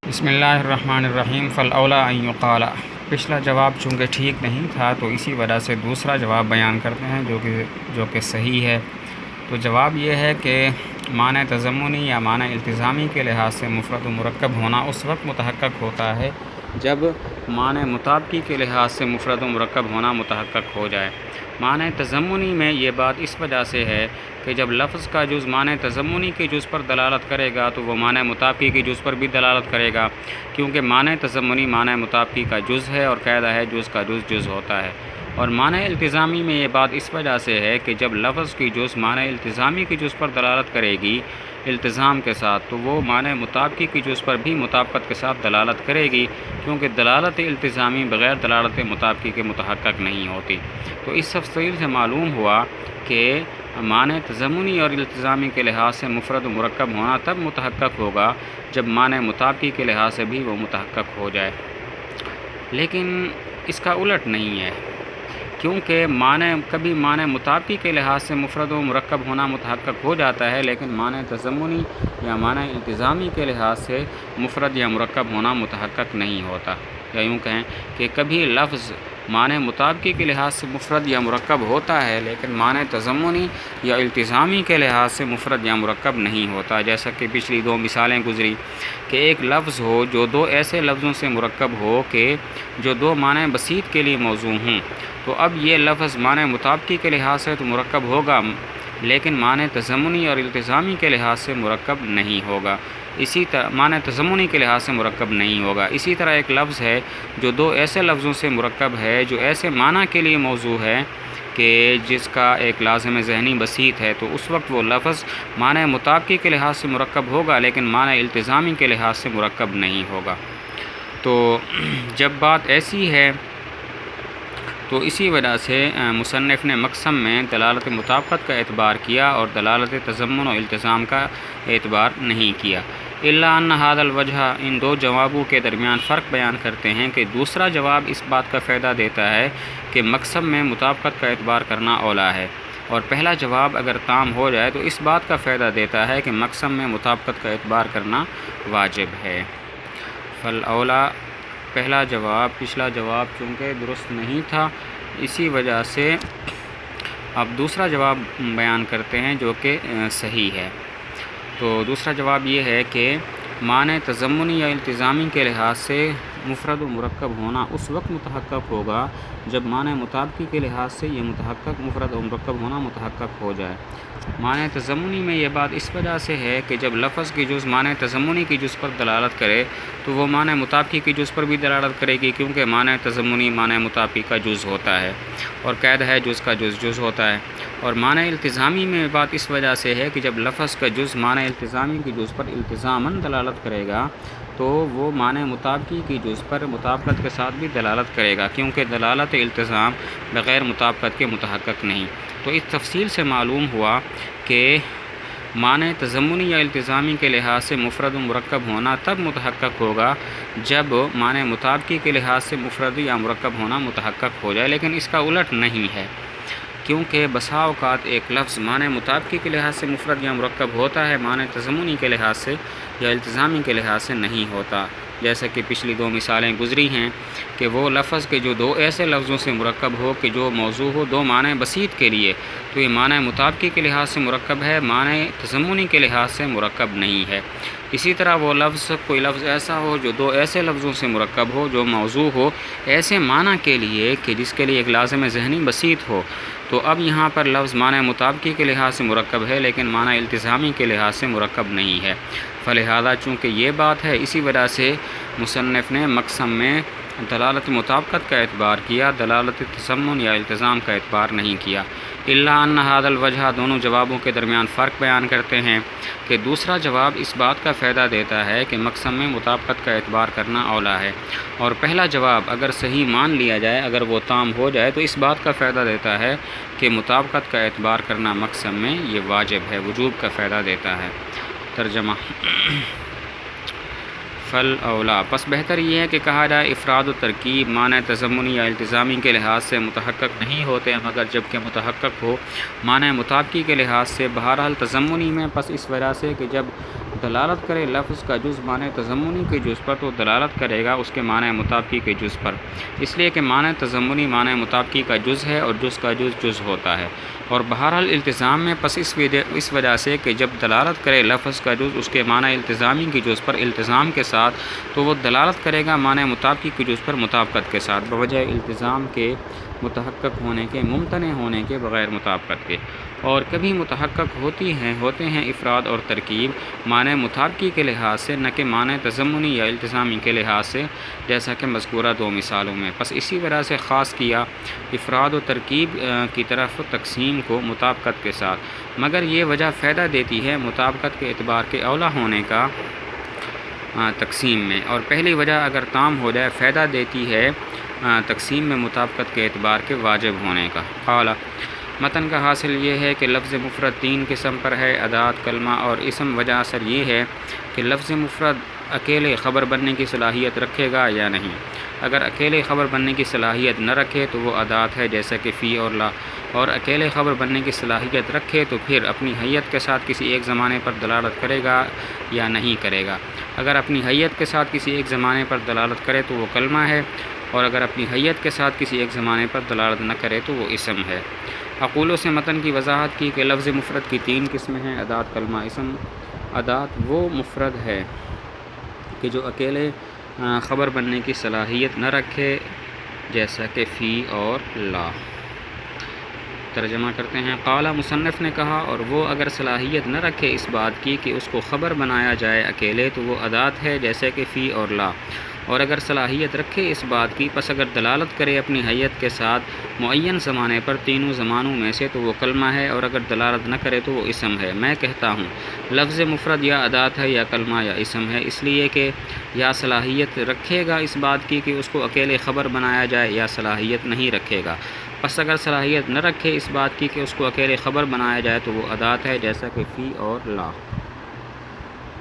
بسم اللہ الرحمن الرحیم فالاولیٰ ان یقال۔ پچھلا جواب چونکہ ٹھیک نہیں تھا تو اسی وجہ سے دوسرا جواب بیان کرتے ہیں جو کہ صحیح ہے۔ تو جواب یہ ہے کہ معنی تضمنی یا معنی التزامی کے لحاظ سے مفرد و مرکب ہونا اس وقت متحقق ہوتا ہے جب معنی مطابقی کے لحاظ سے مفرد و مرکب ہونا متحقق ہو جائے۔ معنی تضمنی میں یہ بات اس وجہ سے ہے کہ جب لفظ کا جز معنی تضمنی کے جز پر دلالت کرے گا تو وہ معنی مطابقی کے جز پر بھی دلالت کرے گا، کیونکہ معنی تضمنی معنی مطابقی کا جز ہے اور قاعدہ ہے جز کا جز ہوتا ہے۔ اور معنی التزامی میں یہ بات اس وجہ سے ہے کہ جب لفظ کی جز معنی التزامی کی جز پر دلالت کرے گی التزام کے ساتھ، تو وہ معنی مطابقی کی جز پر بھی مطابقت کے ساتھ دلالت کرے گی، کیونکہ دلالت التزامی بغیر دلالت مطابقی کے متحقق نہیں ہوتی۔ تو اس تفصیل سے معلوم ہوا کہ معنی تضمنی اور التزامی کے لحاظ سے مفرد و مرکب ہونا تب متحقق ہوگا جب معنی مطابقی کے لحاظ سے بھی وہ متحقق ہو جائے، لیکن اس کا الٹ نہیں ہے، کیونکہ کبھی معنی مطابقی کے لحاظ سے مفرد و مرکب ہونا متحقق ہو جاتا ہے، لیکن معنی تضمنی یا معنی التزامی کے لحاظ سے مفرد یا مرکب ہونا متحقق نہیں ہوتا۔ یا یوں کہیں کہ کبھی لفظ معنی مطابقی کے لحاظ سے مفرد یا مرکب ہوتا ہے، لیکن معنی تضمنی یا التزامی کے لحاظ سے مفرد یا مرکب نہیں ہوتا، جیسا کہ پچھلی دو مثالیں گزری کہ ایک لفظ ہو جو دو ایسے لفظوں سے مرکب ہو کہ جو دو معنی بسیط کے لیے موضوع ہوں، تو اب یہ لفظ معنی مطابقی کے لحاظ سے تو مرکب ہوگا، لیکن معنی تضمنی اور التزامی کے لحاظ سے مرکب نہیں ہوگا۔ اسی طرح معنی تضمنی کے لحاظ سے مرکب نہیں ہوگا۔ اسی طرح ایک لفظ ہے جو دو ایسے لفظوں سے مرکب ہے جو ایسے معنی کے لیے موضوع ہے کہ جس کا ایک لازم ذہنی بسیط ہے، تو اس وقت وہ لفظ معنی مطابقی کے لحاظ سے مرکب ہوگا، لیکن معنی التزامی کے لحاظ سے مرکب نہیں ہوگا۔ تو جب بات ایسی ہے تو اسی وجہ سے مصنف نے مقسم میں دلالت مطابقت کا اعتبار کیا اور دلالت تضمن و التزام کا اعتبار نہیں کیا۔ الا ان ھذا الوجہ، ان دو جوابوں کے درمیان فرق بیان کرتے ہیں کہ دوسرا جواب اس بات کا فائدہ دیتا ہے کہ مقسم میں مطابقت کا اعتبار کرنا اولیٰ ہے، اور پہلا جواب اگر تام ہو جائے تو اس بات کا فائدہ دیتا ہے کہ مقسم میں مطابقت کا اعتبار کرنا واجب ہے۔ فالاولیٰ پہلا جواب، پچھلا جواب چونکہ درست نہیں تھا، اسی وجہ سے اب دوسرا جواب بیان کرتے ہیں جو کہ صحیح ہے۔ تو دوسرا جواب یہ ہے کہ معنی تضمنی یا التزامی کے لحاظ سے مفرد و مرکب ہونا اس وقت متحقق ہوگا جب معنی مطابقی کے لحاظ سے یہ مفرد و مرکب ہونا متحقق ہو جائے۔ معنی تضمنی میں یہ بات اس وجہ سے ہے کہ جب لفظ کی جز معنی تضمنی کی جز پر دلالت کرے تو وہ معنی مطابقی کی جز پر بھی دلالت کرے گی، کیونکہ معنی تضمنی معنی مطابقی کا جز ہوتا ہے اور قید ہے جز کا جز ہوتا ہے۔ اور معنی التزامی میں بات اس وجہ سے ہے کہ جب لفظ کا جز معنی التزامی کی جز پر التزاماً دلالت کرے گا تو وہ معنی مطابقی کی جز پر مطابقت کے ساتھ بھی دلالت کرے گا، کیونکہ دلالت التزام بغیر مطابقت کے متحقق نہیں۔ تو اس تفصیل سے معلوم ہوا کہ معنی تضمنی یا التزامی کے لحاظ سے مفرد و مرکب ہونا تب متحقق ہوگا جب معنی مطابقی کے لحاظ سے مفرد یا مرکب ہونا متحقق ہو جائے، لیکن اس کا الٹ نہیں ہے، کیونکہ بسا اوقات ایک لفظ معنی مطابقی کے لحاظ سے مفرد یا مرکب ہوتا ہے، معنی تضمنی کے لحاظ سے یا التزامی کے لحاظ سے نہیں ہوتا، جیسا کہ پچھلی دو مثالیں گزری ہیں کہ وہ لفظ کے جو دو ایسے لفظوں سے مرکب ہو کہ جو موضوع ہو دو معنی بسیط کے لیے، تو یہ معنی مطابقی کے لحاظ سے مرکب ہے، معنی تضمنی کے لحاظ سے مرکب نہیں ہے۔ اسی طرح وہ لفظ کوئی لفظ ایسا ہو جو دو ایسے لفظوں سے مرکب ہو جو موضوع ہو ایسے معنی کے لیے کہ جس کے لیے ایک لازم ذہنی بسیط ہو، تو اب یہاں پر لفظ معنی مطابقی کے لحاظ سے مرکب ہے لیکن معنی التزامی کے لحاظ سے مرکب نہیں ہے۔ فلہذا چونکہ یہ بات ہے، اسی وجہ سے مصنف نے مقسم میں دلالت مطابقت کا اعتبار کیا، دلالت تضمن یا التزام کا اعتبار نہیں کیا۔ الا ان ھذا الوجہ، دونوں جوابوں کے درمیان فرق بیان کرتے ہیں کہ دوسرا جواب اس بات کا فائدہ دیتا ہے کہ مقسم میں مطابقت کا اعتبار کرنا اولیٰ ہے، اور پہلا جواب اگر صحیح مان لیا جائے، اگر وہ تام ہو جائے تو اس بات کا فائدہ دیتا ہے کہ مطابقت کا اعتبار کرنا مقسم میں یہ واجب ہے، وجوب کا فائدہ دیتا ہے۔ ترجمہ فالاولیٰ، پس بہتر یہ ہے کہ کہا جائے افراد و ترکیب معنی تضمنی یا التزامی کے لحاظ سے متحقق نہیں ہوتے مگر جب کہ متحقق ہو معنی مطابقی کے لحاظ سے، بہرحال تضمنی میں، پس اس وجہ سے کہ جب دلالت کرے لفظ کا جز معنی تضمنی کے جز پر تو دلالت کرے گا اس کے معنی مطابقی کے جز پر، اس لیے کہ معنی تضمنی معنی مطابقی کا جز ہے اور جز کا جز جز ہوتا ہے۔ اور بہرحال التزام میں پس اس وجہ سے کہ جب دلالت کرے لفظ کا جز اس کے معنی التزامی کی جز پر التزام کے ساتھ تو وہ دلالت کرے گا معنی مطابقی کی جز پر مطابقت کے ساتھ، بوجہ التزام کے متحقق ہونے کے ممتنع ہونے کے بغیر مطابقت کے۔ اور کبھی متحقق ہوتے ہیں افراد اور ترکیب معنی مطابقی کے لحاظ سے، نہ کہ معنی تضمنی یا التزامی کے لحاظ سے، جیسا کہ مذکورہ دو مثالوں میں۔ پس اسی وجہ سے خاص کیا افراد و ترکیب کی طرف تقسیم کو مطابقت کے ساتھ، مگر یہ وجہ فائدہ دیتی ہے مطابقت کے اعتبار کے اولا ہونے کا تقسیم میں، اور پہلی وجہ اگر تام ہو جائے فائدہ دیتی ہے تقسیم میں مطابقت کے اعتبار کے واجب ہونے کا۔ قال متن کا حاصل یہ ہے کہ لفظ مفرد تین قسم پر ہے، ادات، کلمہ اور اسم۔ وجہ اثر یہ ہے کہ لفظ مفرد اکیلے خبر بننے کی صلاحیت رکھے گا یا نہیں۔ اگر اکیلے خبر بننے کی صلاحیت نہ رکھے تو وہ ادات ہے جیسا کہ فی اور لا، اور اکیلے خبر بننے کی صلاحیت رکھے تو پھر اپنی حیت کے ساتھ کسی ایک زمانے پر دلالت کرے گا یا نہیں کرے گا۔ اگر اپنی حیت کے ساتھ کسی ایک زمانے پر دلالت کرے تو وہ کلمہ ہے، اور اگر اپنی حیت کے ساتھ کسی ایک زمانے پر دلالت نہ کرے تو وہ اسم ہے۔ اقولوں سے متن کی وضاحت کی کہ لفظ مفرد کی تین قسمیں ہیں، ادات، کلمہ، اسم۔ ادات وہ مفرد ہے کہ جو اکیلے خبر بننے کی صلاحیت نہ رکھے، جیسا کہ فی اور لا۔ ترجمہ کرتے ہیں۔ قال مصنف نے کہا، اور وہ اگر صلاحیت نہ رکھے اس بات کی کہ اس کو خبر بنایا جائے اکیلے تو وہ ادات ہے جیسے کہ فی اور لا، اور اگر صلاحیت رکھے اس بات کی پس اگر دلالت کرے اپنی حیت کے ساتھ معین زمانے پر تینوں زمانوں میں سے تو وہ کلمہ ہے، اور اگر دلالت نہ کرے تو وہ اسم ہے۔ میں کہتا ہوں لفظ مفرد یا ادات ہے یا کلمہ یا اسم ہے، اس لیے کہ یا صلاحیت رکھے گا اس بات کی کہ اس کو اکیلے خبر بنایا جائے یا صلاحیت نہیں رکھے گا۔ پس اگر صلاحیت نہ رکھے اس بات کی کہ اس کو اکیلے خبر بنایا جائے تو وہ ادات ہے جیسا کہ فی اور لا۔